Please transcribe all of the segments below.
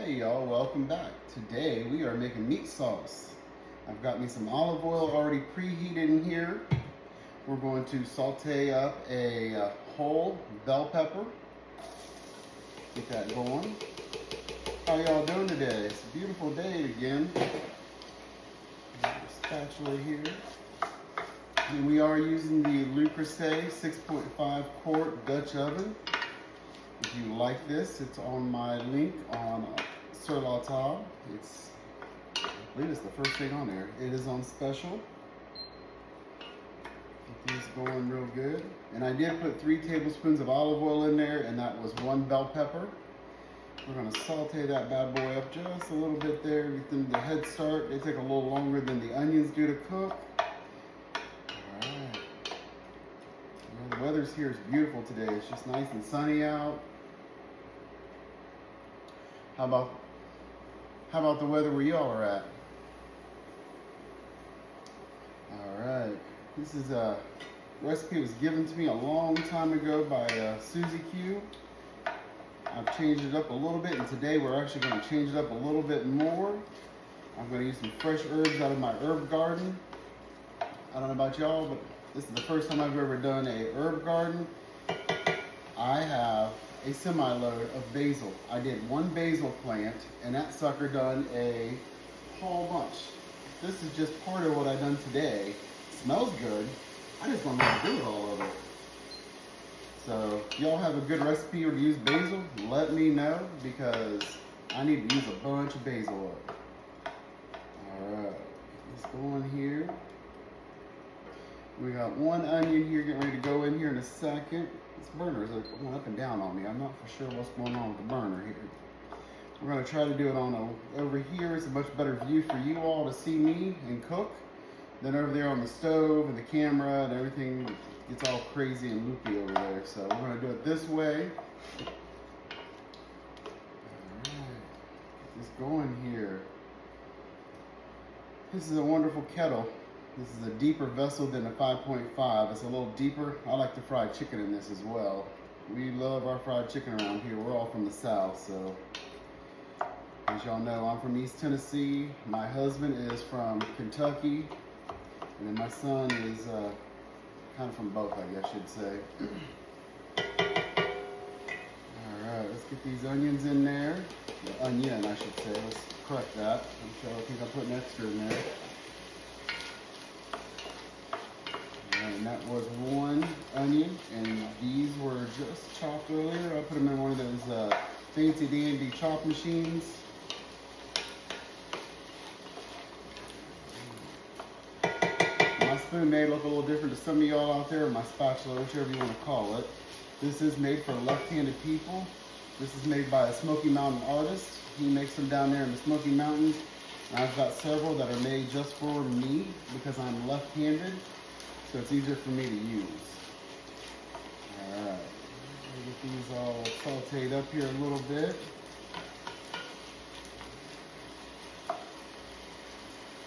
Hey y'all, welcome back. Today we are making meat sauce. I've got me some olive oil already preheated in here. We're going to saute up a whole bell pepper. Get that going. How y'all doing today? It's a beautiful day again. Spatula here. And we are using the Le Creuset 6.5 quart Dutch oven. If you like this, it's on my link on Sur La Table. I believe it's the first thing on there. It is on special. Get these going real good. And I did put 3 tablespoons of olive oil in there, and that was 1 bell pepper. We're gonna saute that bad boy up just a little bit there, get them the head start. They take a little longer than the onions do to cook. All right. The weather's here is beautiful today. It's just nice and sunny out. How about the weather where y'all are at? All right. This is a recipe that was given to me a long time ago by Susie Q. I've changed it up a little bit, and today we're actually going to change it up a little bit more. I'm going to use some fresh herbs out of my herb garden. I don't know about y'all, but this is the first time I've ever done a herb garden. I have a semi-load of basil. I did 1 basil plant, and that sucker done a whole bunch. This is just part of what I've done today. It smells good. I just don't know how to do it all of it. So if y'all have a good recipe or to use basil, let me know, because I need to use a bunch of basil oil. Alright, let's go in here. We got 1 onion here getting ready to go in here in a second. This burner is going up and down on me. I'm not for sure what's going on with the burner here. We're going to try to do it on over here. It's a much better view for you all to see me and cook than over there on the stove and the camera and everything gets all crazy and loopy over there. So we're going to do it this way. Alright, get this going here. This is a wonderful kettle. This is a deeper vessel than a 5.5. It's a little deeper. I like the fried chicken in this as well. We love our fried chicken around here. We're all from the South, so as y'all know, I'm from East Tennessee. My husband is from Kentucky, and then my son is kind of from both, I guess you'd say. All right, let's get these onions in there. The onion, I should say. Let's correct that. I'm sure I think I'm putting extra in there. And that was 1 onion, and these were just chopped earlier. I put them in one of those fancy dandy chop machines. My spoon may look a little different to some of y'all out there, or my spatula, whichever you want to call it. This is made for left-handed people. This is made by a Smoky Mountain artist. He makes them down there in the Smoky Mountains. And I've got several that are made just for me because I'm left-handed. So it's easier for me to use. Alright, get these all sauteed up here a little bit.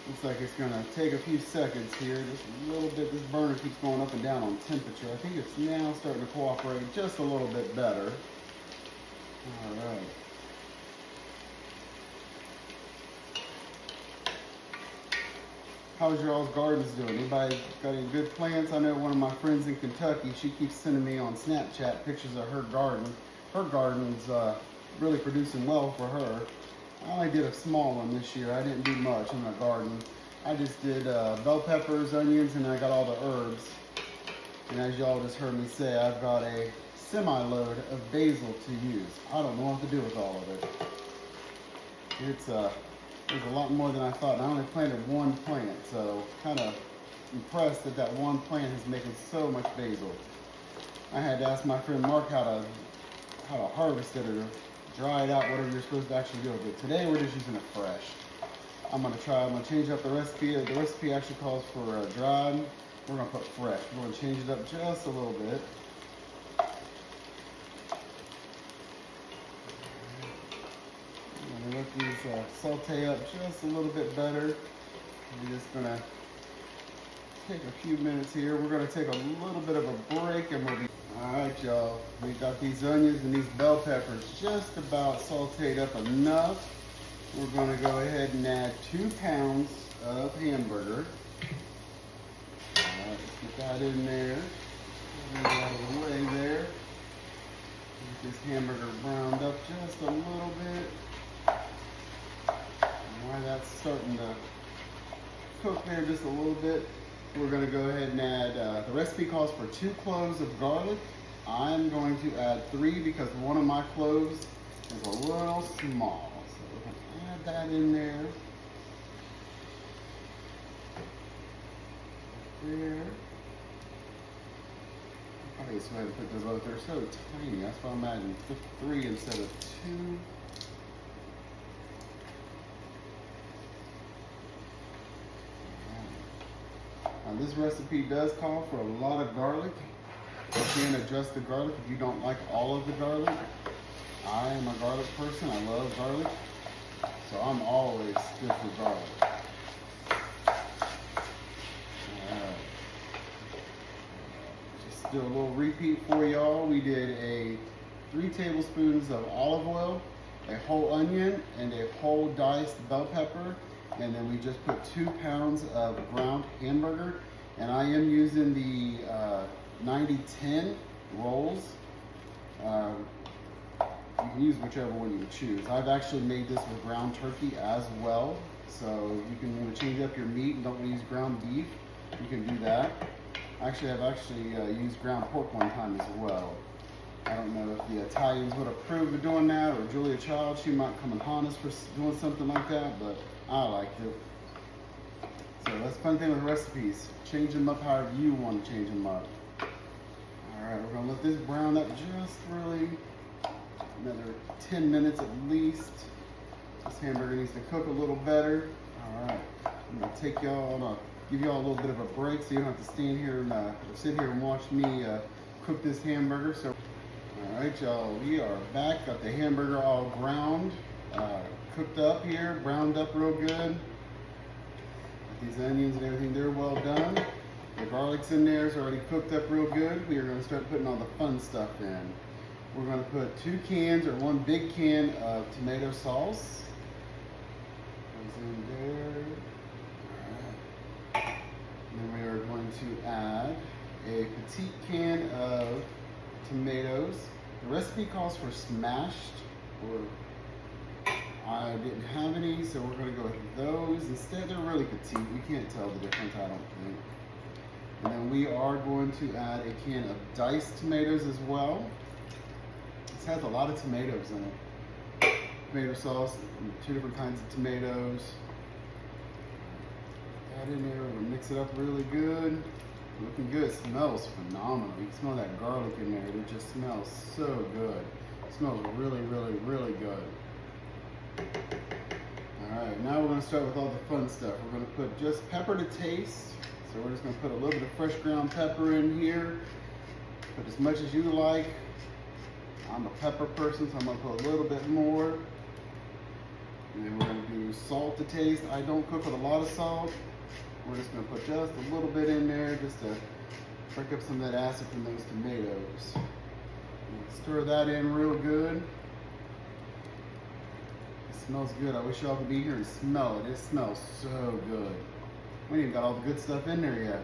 Looks like it's gonna take a few seconds here, just a little bit. This burner keeps going up and down on temperature. I think it's now starting to cooperate just a little bit better. Alright. How's y'all's gardens doing? Anybody got any good plants? I know one of my friends in Kentucky, she keeps sending me on Snapchat pictures of her garden. Her garden's really producing well for her. I only did a small one this year. I didn't do much in my garden. I just did bell peppers, onions, and I got all the herbs. And as y'all just heard me say, I've got a semi-load of basil to use. I don't know what to do with all of it. There's a lot more than I thought, and I only planted 1 plant, so kind of impressed that that 1 plant is making so much basil. I had to ask my friend Mark how to harvest it or dry it out, whatever you're supposed to actually do with it. Today we're just using it fresh. I'm gonna change up the recipe. The recipe actually calls for dried. We're gonna put fresh. We're gonna change it up just a little bit. Let these saute up just a little bit better. We're just gonna take a few minutes here. We're gonna take a little bit of a break and we'll be, all right, y'all. We got these onions and these bell peppers just about sauteed up enough. We're gonna go ahead and add 2 pounds of hamburger. All right, let's get that in there. Get that out of the way there. Get this hamburger browned up just a little bit. While that's starting to cook there just a little bit, we're going to go ahead and add, the recipe calls for 2 cloves of garlic. I'm going to add 3 because one of my cloves is a little small. So we're going to add that in there. There. Okay, so I had to put those out. They're so tiny. That's why I'm adding 3 instead of 2. Now this recipe does call for a lot of garlic. You can adjust the garlic if you don't like all of the garlic. I am a garlic person. I love garlic. So I'm always good for garlic. Just do a little repeat for y'all. We did 3 tablespoons of olive oil, a whole onion, and a whole diced bell pepper. And then we just put 2 pounds of ground hamburger. And I am using the 90-10 rolls. You can use whichever one you choose. I've actually made this with ground turkey as well. So you can want to change up your meat and don't want to use ground beef, you can do that. Actually, I've used ground pork one time as well. I don't know if the Italians would approve of doing that, or Julia Child, she might come and haunt us for doing something like that, but I liked it. So that's the fun thing with recipes. Change them up however you want to change them up. Alright, we're going to let this brown up just really another 10 minutes at least. This hamburger needs to cook a little better. Alright, I'm going to take y'all on give y'all a little bit of a break so you don't have to stand here and sit here and watch me cook this hamburger. So, alright y'all, we are back. Got the hamburger all ground, cooked up here, browned up real good. These onions and everything, they're well done. The garlic's in there, it's already cooked up real good. We are going to start putting all the fun stuff in. We're going to put 2 cans or 1 big can of tomato sauce. Goes in there. All right. And then we are going to add a petite can of tomatoes. The recipe calls for smashed, or I didn't have any, so we're going to go with those. Instead, they're really petite. You can't tell the difference, I don't think. And then we are going to add a can of diced tomatoes as well. This has a lot of tomatoes in it. Tomato sauce, 2 different kinds of tomatoes. Add in there, we're going to mix it up really good. Looking good, it smells phenomenal. You can smell that garlic in there. It just smells so good. It smells really, really, really good. Alright, now we're going to start with all the fun stuff. We're going to put just pepper to taste. So we're just going to put a little bit of fresh ground pepper in here. Put as much as you like. I'm a pepper person, so I'm going to put a little bit more. And then we're going to do salt to taste. I don't cook with a lot of salt. We're just going to put just a little bit in there just to break up some of that acid from those tomatoes. Stir that in real good. Smells good. I wish y'all could be here and smell it. It smells so good. We ain't even got all the good stuff in there yet.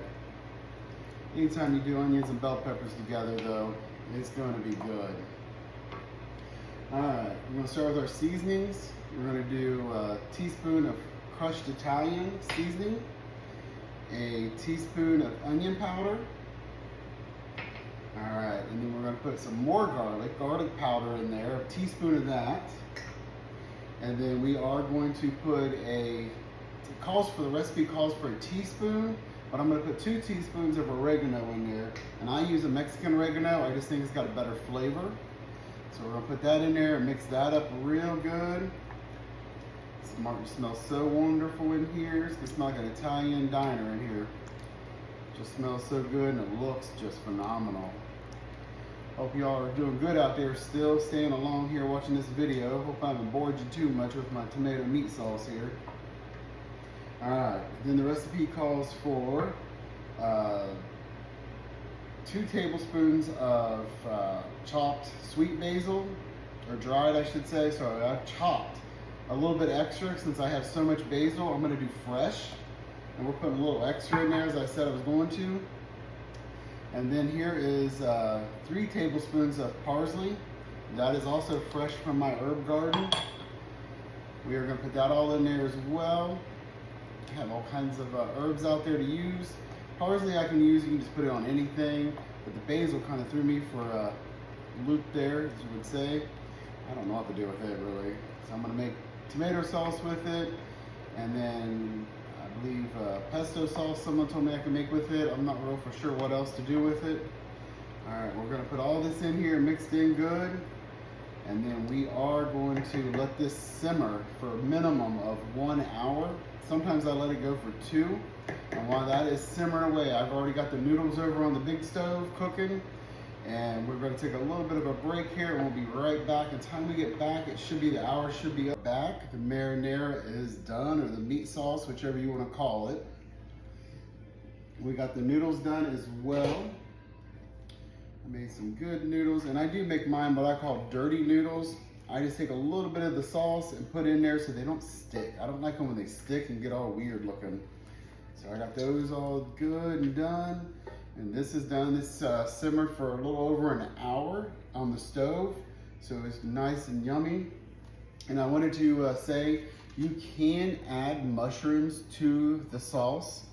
Anytime you do onions and bell peppers together though, it's going to be good. Alright, we're going to start with our seasonings. We're going to do a teaspoon of crushed Italian seasoning, a teaspoon of onion powder. Alright, and then we're going to put some more garlic powder in there, a teaspoon of that. And then we are going to put the recipe calls for a teaspoon, but I'm going to put 2 teaspoons of oregano in there. And I use a Mexican oregano, I just think it's got a better flavor. So we're going to put that in there and mix that up real good. It smells so wonderful in here. It's going to smell like an Italian diner in here. It just smells so good and it looks just phenomenal. Hope y'all are doing good out there still, staying along here watching this video. Hope I haven't bored you too much with my tomato meat sauce here. Alright, then the recipe calls for 2 tablespoons of chopped sweet basil, or dried I should say. So I've chopped a little bit extra since I have so much basil. I'm gonna do fresh, and we're putting a little extra in there as I said I was going to. And then here is 3 tablespoons of parsley. That is also fresh from my herb garden. We are gonna put that all in there as well. I have all kinds of herbs out there to use. Parsley I can use, you can just put it on anything, but the basil kind of threw me for a loop there, as you would say. I don't know what to do with it really. So I'm gonna make tomato sauce with it, and then I believe pesto sauce someone told me I could make with it. I'm not real for sure what else to do with it. All right, we're gonna put all this in here mixed in good, and then we are going to let this simmer for a minimum of 1 hour. Sometimes I let it go for 2. And while that is simmering away, I've already got the noodles over on the big stove cooking, and we're gonna take a little bit of a break here, and we'll be right back. By the time we get back, it should be, the hour should be up back. The marinara is done, or the meat sauce, whichever you wanna call it. We got the noodles done as well. I made some good noodles, and I do make mine what I call dirty noodles. I just take a little bit of the sauce and put in there so they don't stick. I don't like them when they stick and get all weird looking. So I got those all good and done. And this is done. This simmered for a little over an hour on the stove. So it's nice and yummy. And I wanted to say, you can add mushrooms to the sauce.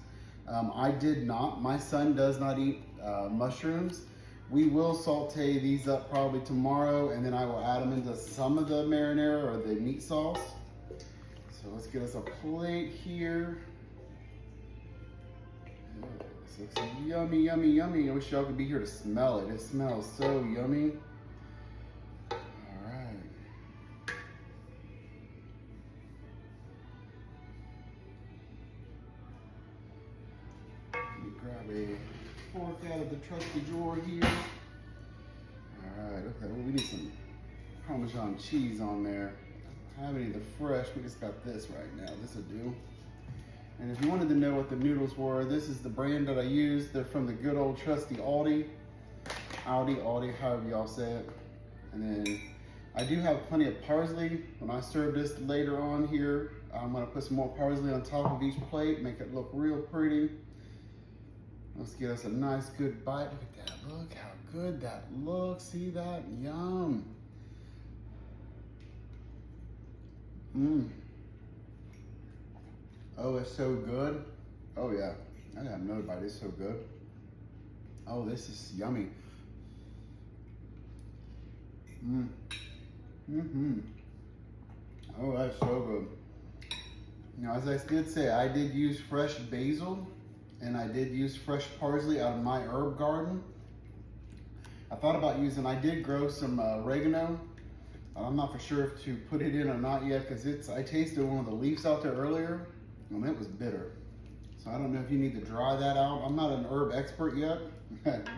I did not. My son does not eat mushrooms. We will saute these up probably tomorrow, and then I will add them into some of the marinara or the meat sauce. So let's get us a plate here. This looks yummy, yummy, yummy. I wish y'all could be here to smell it. It smells so yummy. All right. Let me grab a fork out of the trusty drawer here. All right, okay, well, we need some Parmesan cheese on there. I don't have any of the fresh, we just got this right now. This will do. And if you wanted to know what the noodles were, this is the brand that I use. They're from the good old trusty Aldi, however y'all say it. And then I do have plenty of parsley. When I serve this later on here, I'm gonna put some more parsley on top of each plate, make it look real pretty. Let's get us a nice good bite. Look at that, look how good that looks. See that, yum. Oh, it's so good. Oh yeah, I got no bite, it's so good. Oh, this is yummy. Oh, that's so good. Now, as I did say, I did use fresh basil, and I did use fresh parsley out of my herb garden. I thought about using, I did grow some oregano. I'm not for sure if to put it in or not yet, because I tasted one of the leaves out there earlier, and it was bitter. So I don't know if you need to dry that out. I'm not an herb expert yet.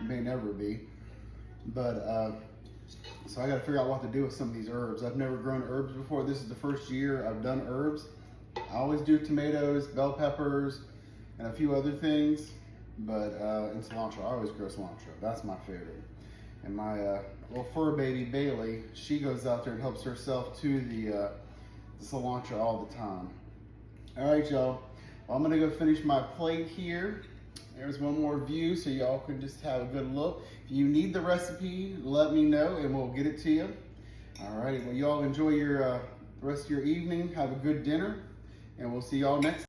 May never be. But, so I gotta figure out what to do with some of these herbs. I've never grown herbs before. This is the first year I've done herbs. I always do tomatoes, bell peppers, and a few other things, but and cilantro. I always grow cilantro. That's my favorite. And my little fur baby Bailey, she goes out there and helps herself to the cilantro all the time. All right, y'all. Well, I'm gonna go finish my plate here. There's one more view so y'all can just have a good look. If you need the recipe, let me know and we'll get it to you. All right, well, y'all enjoy your rest of your evening. Have a good dinner, and we'll see y'all next time.